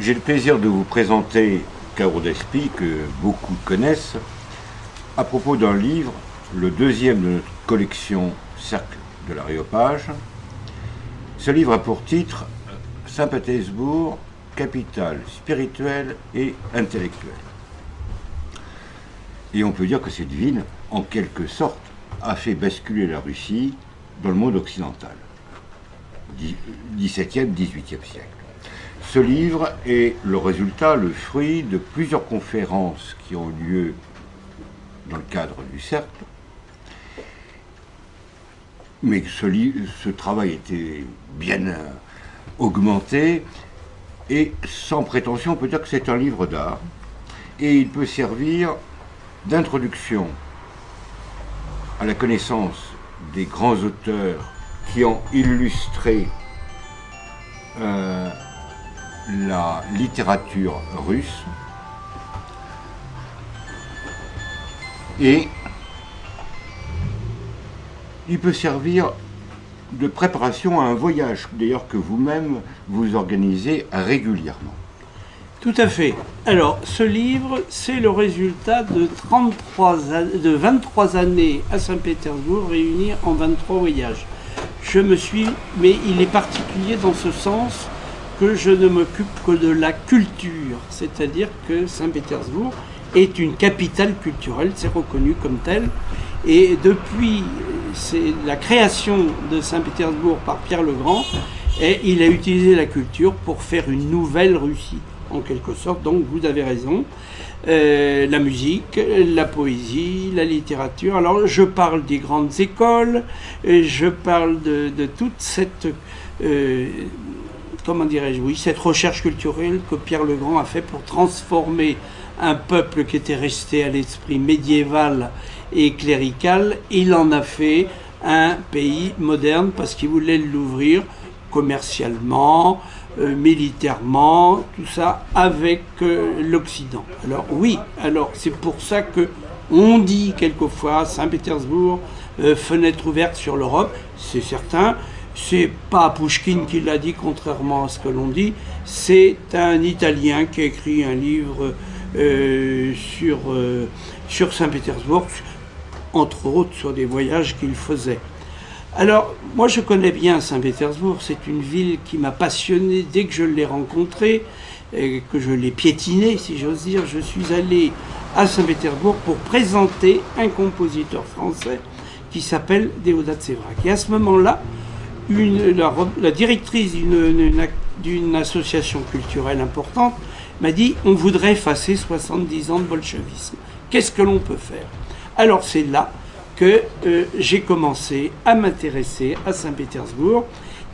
J'ai le plaisir de vous présenter Chaos d'Esprit, que beaucoup connaissent, à propos d'un livre, le deuxième de notre collection Cercle de l'Aréopage. Ce livre a pour titre Saint-Pétersbourg, capitale spirituelle et intellectuelle. Et on peut dire que cette ville, en quelque sorte, a fait basculer la Russie dans le monde occidental, XVIIe, XVIIIe siècle. Ce livre est le résultat, le fruit de plusieurs conférences qui ont eu lieu dans le cadre du Cercle. Mais ce travail était bien augmenté et sans prétention, on peut dire que c'est un livre d'art. Et il peut servir d'introduction à la connaissance des grands auteurs qui ont illustré la littérature russe, et il peut servir de préparation à un voyage, d'ailleurs que vous-même vous organisez régulièrement. Tout à fait. Alors, ce livre, c'est le résultat de 23 années à Saint-Pétersbourg, réunies en 23 voyages. Mais il est particulier dans ce sens que je ne m'occupe que de la culture, c'est-à-dire que Saint-Pétersbourg est une capitale culturelle, c'est reconnu comme tel, et depuis la création de Saint-Pétersbourg par Pierre le Grand, il a utilisé la culture pour faire une nouvelle Russie, en quelque sorte. Donc vous avez raison, la musique, la poésie, la littérature. Alors je parle des grandes écoles, je parle de toute cette comment dirais-je, oui, cette recherche culturelle que Pierre le Grand a fait pour transformer un peuple qui était resté à l'esprit médiéval et clérical. Il en a fait un pays moderne parce qu'il voulait l'ouvrir commercialement, militairement, tout ça avec l'Occident. Alors oui, alors c'est pour ça que on dit quelquefois Saint-Pétersbourg, fenêtre ouverte sur l'Europe, c'est certain. C'est pas Pouchkine qui l'a dit, contrairement à ce que l'on dit. C'est un Italien qui a écrit un livre sur Saint-Pétersbourg, entre autres sur des voyages qu'il faisait. Alors, moi je connais bien Saint-Pétersbourg, c'est une ville qui m'a passionné dès que je l'ai rencontrée, et que je l'ai piétinée, si j'ose dire. Je suis allé à Saint-Pétersbourg pour présenter un compositeur français qui s'appelle Déodat Séverac. Et à ce moment-là, la directrice d'une association culturelle importante m'a dit « On voudrait effacer 70 ans de bolchevisme. Qu'est-ce que l'on peut faire ?» Alors c'est là que j'ai commencé à m'intéresser à Saint-Pétersbourg,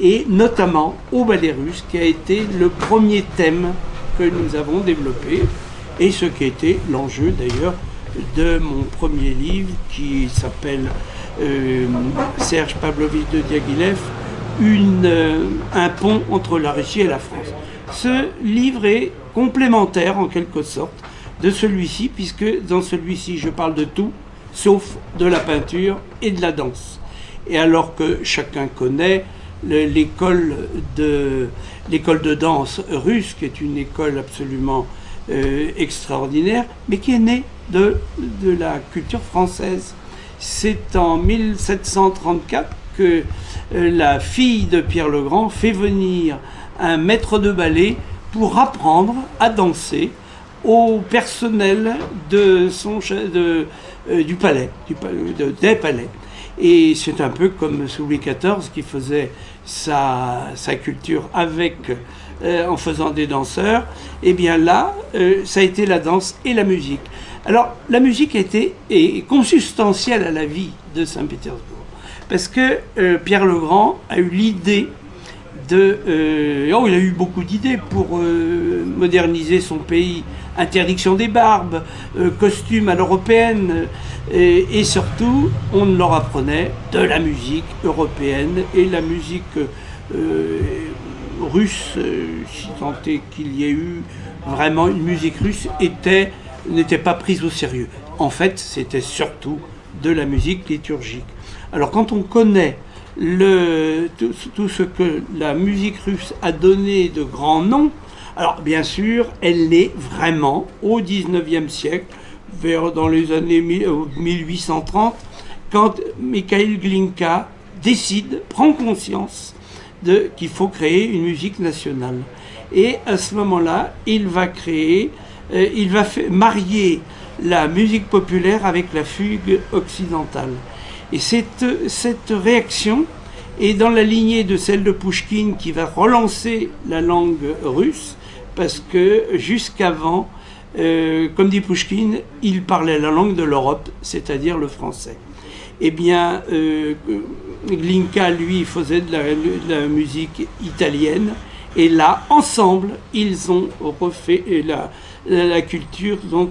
et notamment au ballet russe, qui a été le premier thème que nous avons développé, et ce qui a été l'enjeu d'ailleurs de mon premier livre qui s'appelle Serge Pavlovitch de Diaghilev, un pont entre la Russie et la France. Ce livre est complémentaire en quelque sorte de celui-ci, puisque dans celui-ci je parle de tout sauf de la peinture et de la danse. Et alors que chacun connaît l'école de danse russe, qui est une école absolument extraordinaire, mais qui est née de la culture française. C'est en 1734 que la fille de Pierre le Grand fait venir un maître de ballet pour apprendre à danser au personnel du palais, des palais. Et c'est un peu comme sous Louis XIV qui faisait sa culture en faisant des danseurs. Et bien là, ça a été la danse et la musique. Alors la musique est consubstantielle à la vie de Saint-Pétersbourg, parce que Pierre le Grand a eu l'idée il a eu beaucoup d'idées pour moderniser son pays. Interdiction des barbes, costumes à l'européenne, et surtout, on leur apprenait de la musique européenne et la musique russe, si tant est qu'il y ait eu vraiment une musique russe, n'était pas prise au sérieux. En fait, c'était surtout de la musique liturgique. Alors quand on connaît tout ce que la musique russe a donné de grands noms, Alors bien sûr, elle naît vraiment au XIXe siècle, dans les années 1830, quand Mikhail Glinka prend conscience qu'il faut créer une musique nationale. Et à ce moment-là, il va marier la musique populaire avec la fugue occidentale. Et cette réaction est dans la lignée de celle de Pouchkine qui va relancer la langue russe, parce que jusqu'avant, comme dit Pouchkine, il parlait la langue de l'Europe, c'est-à-dire le français. Eh bien, Glinka, lui, faisait de la musique italienne, et là, ensemble, ils ont refait la culture dont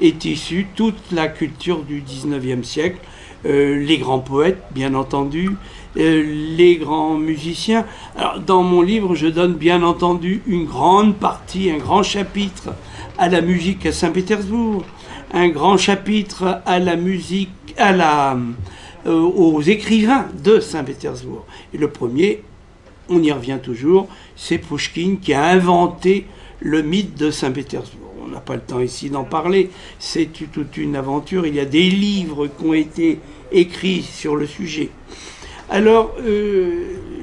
est issue toute la culture du XIXe siècle, les grands poètes, bien entendu, les grands musiciens. Alors, dans mon livre, je donne bien entendu une grande partie, un grand chapitre à la musique à Saint-Pétersbourg, un grand chapitre à la musique, aux écrivains de Saint-Pétersbourg. Et le premier, on y revient toujours, c'est Pouchkine qui a inventé le mythe de Saint-Pétersbourg. On n'a pas le temps ici d'en parler, c'est toute une aventure, il y a des livres qui ont été écrits sur le sujet. Alors,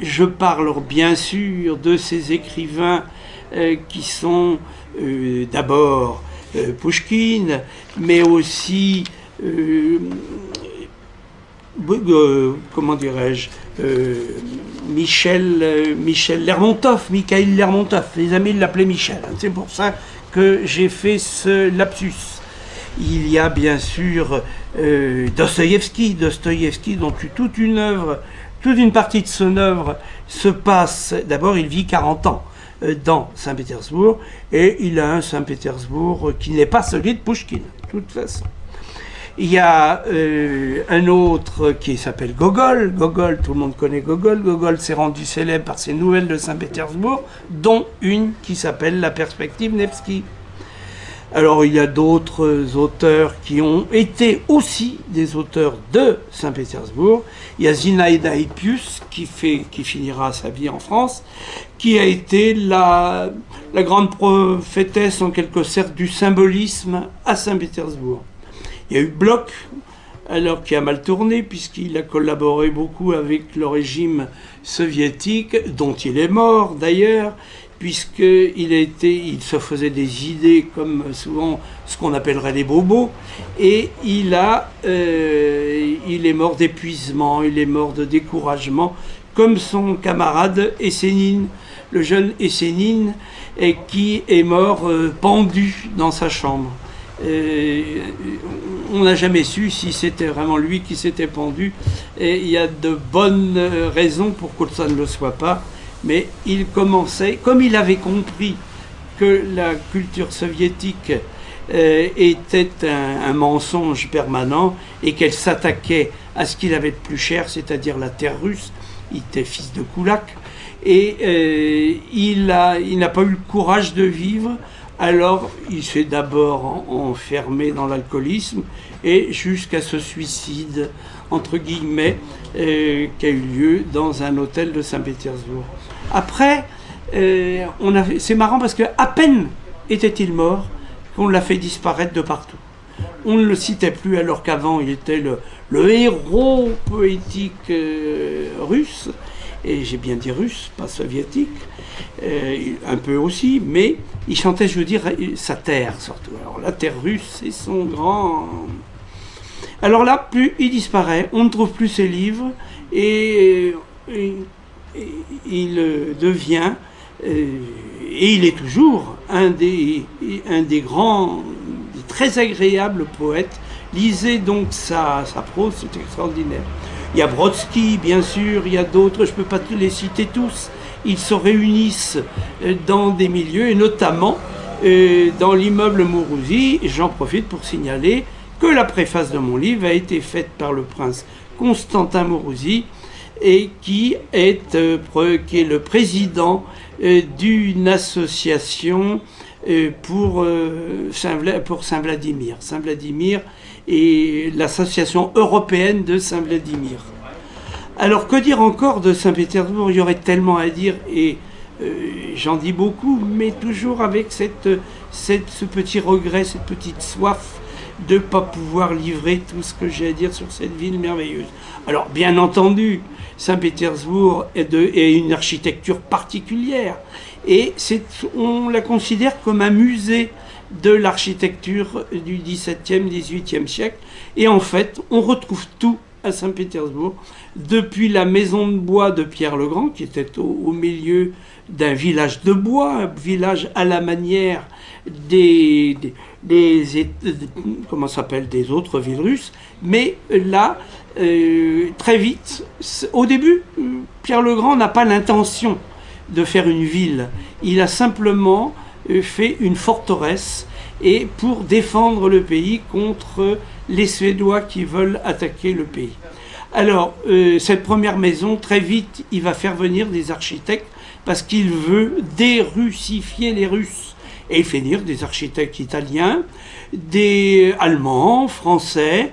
je parle bien sûr de ces écrivains qui sont d'abord Pouchkine, mais aussi, comment dirais-je, Mikhaïl Lermontov. Les amis l'appelaient Michel. C'est pour ça que j'ai fait ce lapsus. Il y a bien sûr Dostoïevski, dont toute une partie de son œuvre se passe. D'abord, il vit 40 ans dans Saint-Pétersbourg, et il a un Saint-Pétersbourg qui n'est pas celui de Pouchkine, de toute façon. Il y a un autre qui s'appelle Gogol. Gogol, tout le monde connaît Gogol. Gogol s'est rendu célèbre par ses nouvelles de Saint-Pétersbourg, dont une qui s'appelle La Perspective Nevsky. Alors il y a d'autres auteurs qui ont été aussi des auteurs de Saint-Pétersbourg. Il y a Zinaïda Hippius qui finira sa vie en France, qui a été la grande prophétesse en quelque sorte du symbolisme à Saint-Pétersbourg. Il y a eu Bloch, alors qui a mal tourné puisqu'il a collaboré beaucoup avec le régime soviétique, dont il est mort d'ailleurs, puisqu'il se faisait des idées comme souvent ce qu'on appellerait des bobos, et il est mort d'épuisement, il est mort de découragement, comme son camarade Essénine, le jeune Essénine, qui est mort pendu dans sa chambre. On n'a jamais su si c'était vraiment lui qui s'était pendu, et il y a de bonnes raisons pour que ça ne le soit pas, mais il commençait, comme il avait compris que la culture soviétique était un mensonge permanent et qu'elle s'attaquait à ce qu'il avait de plus cher, c'est-à-dire la terre russe. Il était fils de Koulak, et il n'a pas eu le courage de vivre. Alors, il s'est d'abord enfermé dans l'alcoolisme, et jusqu'à ce suicide, entre guillemets, qui a eu lieu dans un hôtel de Saint-Pétersbourg. Après, c'est marrant parce qu'à peine était-il mort qu'on l'a fait disparaître de partout. On ne le citait plus, alors qu'avant, il était le héros poétique russe, et j'ai bien dit russe, pas soviétique, un peu aussi, mais il chantait, je veux dire, sa terre surtout. Alors la terre russe, c'est son grand... Alors là, plus il disparaît, on ne trouve plus ses livres, et il devient, et il est toujours un des grands, très agréables poètes. Lisez donc sa prose, c'est extraordinaire. Il y a Brodsky, bien sûr, il y a d'autres, je ne peux pas les citer tous. Ils se réunissent dans des milieux, et notamment dans l'immeuble Mourouzi. J'en profite pour signaler que la préface de mon livre a été faite par le prince Constantin Mourouzi, et qui est le président d'une association pour Saint-Vladimir. Saint-Vladimir et l'association européenne de Saint-Vladimir. Alors que dire encore de Saint-Pétersbourg? Il y aurait tellement à dire, et j'en dis beaucoup, mais toujours avec ce petit regret, cette petite soif de ne pas pouvoir livrer tout ce que j'ai à dire sur cette ville merveilleuse. Alors, bien entendu, Saint-Pétersbourg est une architecture particulière, et on la considère comme un musée de l'architecture du XVIIe, XVIIIe siècle, et en fait, on retrouve tout à Saint-Pétersbourg, depuis la maison de bois de Pierre le Grand, qui était au milieu d'un village de bois, un village à la manière des autres villes russes, mais là, très vite, au début, Pierre le Grand n'a pas l'intention de faire une ville, il a simplement fait une forteresse, et pour défendre le pays contre les Suédois qui veulent attaquer le pays. Alors, cette première maison, très vite, il va faire venir des architectes parce qu'il veut dérussifier les Russes. Et il fait venir des architectes italiens, des Allemands, Français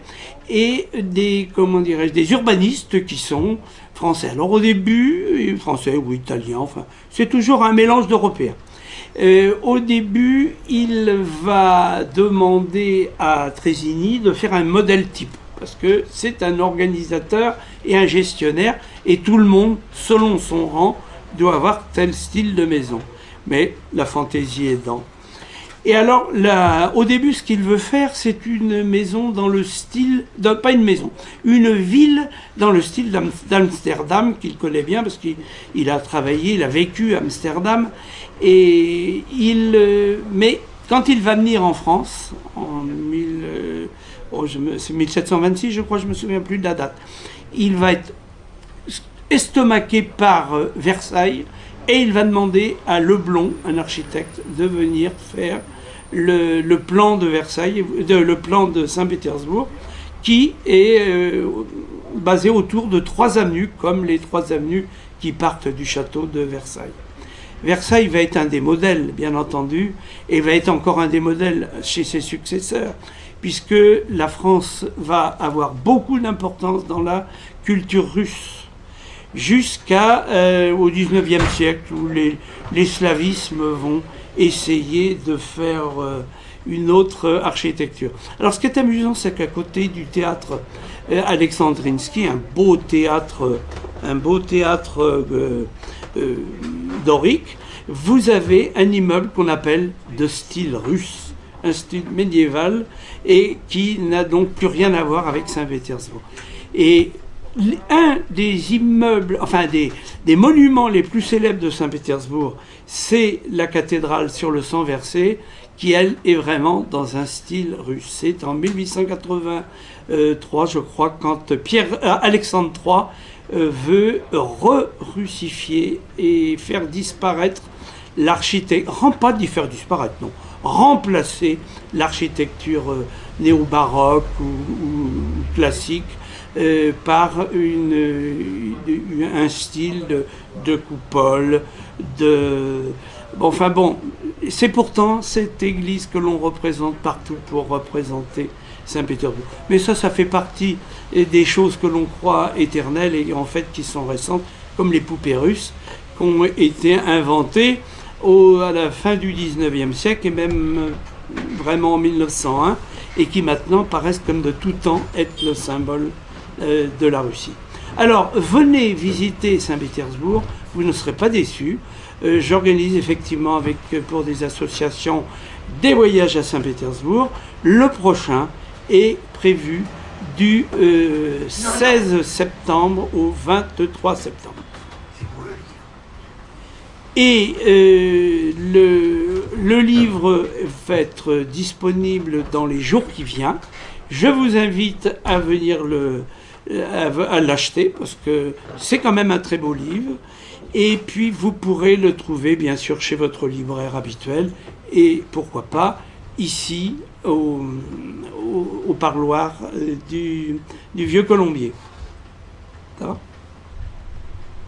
et des urbanistes qui sont français. Alors au début, français ou italiens, enfin, c'est toujours un mélange d'Européens. Au début, il va demander à Trésigny de faire un modèle type, parce que c'est un organisateur et un gestionnaire, et tout le monde, selon son rang, doit avoir tel style de maison. Mais la fantaisie aidant. Et alors, au début, ce qu'il veut faire, c'est une maison dans le style... pas une maison, une ville dans le style d'Amsterdam, qu'il connaît bien, parce qu'il a travaillé, il a vécu à Amsterdam. Et mais quand il va venir en France, en 1726, je crois, je ne me souviens plus de la date, il va être estomaqué par Versailles, et il va demander à Leblond, un architecte, de venir faire le plan de Versailles, le plan de Saint-Pétersbourg, qui est basé autour de 3 avenues, comme les 3 avenues qui partent du château de Versailles. Versailles va être un des modèles, bien entendu, et va être encore un des modèles chez ses successeurs, puisque la France va avoir beaucoup d'importance dans la culture russe, jusqu'au XIXe siècle, où les slavismes vont essayer de faire une autre architecture. Alors ce qui est amusant, c'est qu'à côté du théâtre Alexandrinsky, un beau théâtre dorique, vous avez un immeuble qu'on appelle de style russe, un style médiéval, et qui n'a donc plus rien à voir avec Saint-Pétersbourg. Et un des immeubles, enfin des monuments les plus célèbres de Saint-Pétersbourg, c'est la cathédrale sur le sang versé, qui elle est vraiment dans un style russe. C'est en 1883, je crois, quand Alexandre III veut re-russifier et faire disparaître l'architecture, pas d'y faire disparaître, non, remplacer l'architecture néo-baroque ou classique par un style de coupole, enfin bon, c'est pourtant cette église que l'on représente partout pour représenter Saint-Pétersbourg. Mais ça fait partie des choses que l'on croit éternelles et en fait qui sont récentes, comme les poupées russes, qui ont été inventées à la fin du 19e siècle et même vraiment en 1901, et qui maintenant paraissent comme de tout temps être le symbole de la Russie. Alors, venez visiter Saint-Pétersbourg, vous ne serez pas déçus. J'organise effectivement pour des associations des voyages à Saint-Pétersbourg. Le prochain est prévu du 16 septembre au 23 septembre. Et le livre va être disponible dans les jours qui viennent. Je vous invite à venir à l'acheter parce que c'est quand même un très beau livre. Et puis vous pourrez le trouver bien sûr chez votre libraire habituel et pourquoi pas ici au parloir du Vieux Colombier. Ça va ?